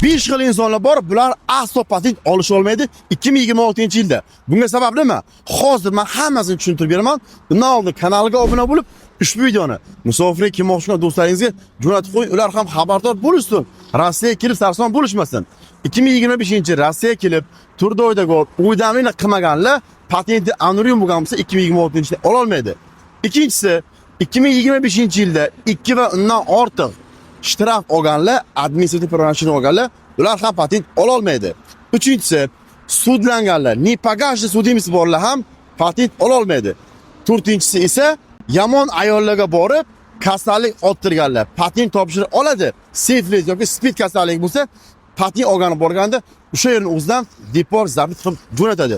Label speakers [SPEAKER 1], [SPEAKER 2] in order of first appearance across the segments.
[SPEAKER 1] 5 xil insonlar bor, bular aslo patent olisha olmaydi 2026-yilda. Bunga sabab nima? Hozir men hammasini tushuntirib beraman. Bundan oldin kanalga obuna bo'lib, ushbu videoni musofirga kelmoqchi do'stlaringizga jo'natib qo'ying, ular ham xabardor bo'lishsin. Rossiyaga kelib sarson bo'lishmasin. 2025-yil Rossiyaga kelib, Turdoydagi o'ydamlikni qilmaganlar patenti annuryum bo'lgan bo'lsa 2026-yilda ola olmaydi. Ikkinchisi, 2025-yilda 2 va undan ortiq shtraf olganlar, administrativ pravomochenniy olganlar, ular ham patent ola olmaydi. Uchinchisi, sudlanganlar, nepagajli sudimiz borlar ham patent ola olmaydi. To'rtinchisi esa yomon ayollarga borib, kasallik orttirganlar patent topshirib oladi. Siflis yoki spid kasalligi bo'lsa, patent olganib borganda o'sha yerning o'zidan deport zabit qilib jo'natadi.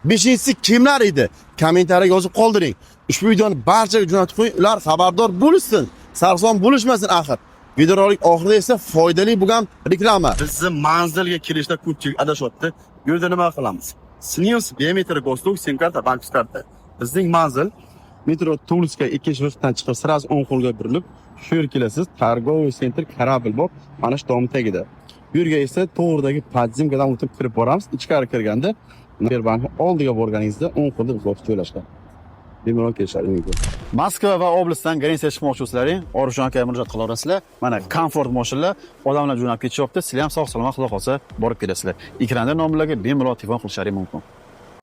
[SPEAKER 1] Beshinchisi kimlar edi? Kommentariyaga yozib qoldiring. Ushbu videoni barchaga jo'natib qo'ying, ular xabardor bo'lishsin, sarson bo'lishmasin axir. Videorolik oxirida esa foydali bo'lgan reklama. Bizni manzilga kirishda ko'pchilik adashyapti. Bu yerda nima qilamiz? Snius biometrik go'stuk sim karta bank karta. Bizning manzil metro Tulska 2-shiftdan chiqib, sirasi 10 qo'lga burilib, shu yerga kelasiz. Торговый center Karabil bor, mana shu tom tagida. Bu yerga esa to'g'ridagi podzimkadan o'tib kirib boramiz. Ichkari kirganda Sberbankning oldiga borganingizda 10 qo'lda uzoq joylashgan. Bemalol kelishadi mumkin. Moskva va oblastdan Grensiya chiqmoqchi bo'lsalaring, Orishon akaga murojaat qila olasizlar. Mana komfort mashinalar, odamlar jo'nab ketishyapti. Sizlar ham sog' salomat xudo xolsa borib kelasizlar. Ekranda nomerlarga bemalol telefon qilishlaring mumkin.